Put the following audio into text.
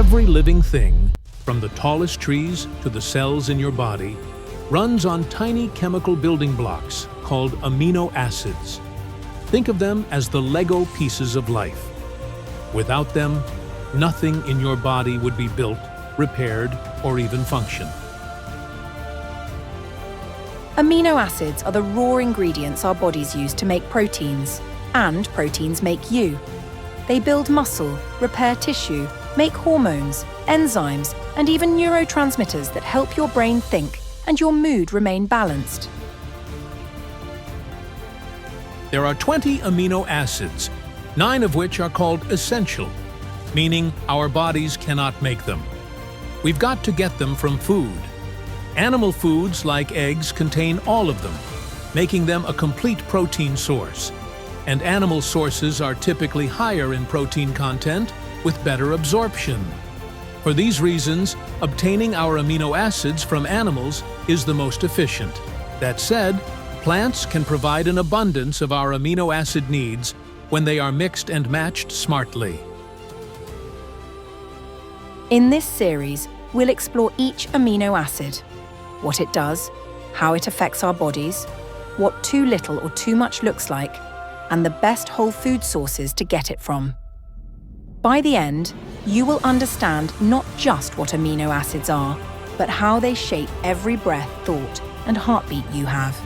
Every living thing, from the tallest trees to the cells in your body, runs on tiny chemical building blocks called amino acids. Think of them as the Lego pieces of life. Without them, nothing in your body would be built, repaired, or even function. Amino acids are the raw ingredients our bodies use to make proteins, and proteins make you. They build muscle, repair tissue, make hormones, enzymes, and even neurotransmitters that help your brain think and your mood remain balanced. There are 20 amino acids, 9 of which are called essential, meaning our bodies cannot make them. We've got to get them from food. Animal foods like eggs contain all of them, making them a complete protein source. And animal sources are typically higher in protein content with better absorption. For these reasons, obtaining our amino acids from animals is the most efficient. That said, plants can provide an abundance of our amino acid needs when they are mixed and matched smartly. In this series, we'll explore each amino acid, what it does, how it affects our bodies, what too little or too much looks like, and the best whole food sources to get it from. By the end, you will understand not just what amino acids are, but how they shape every breath, thought, and heartbeat you have.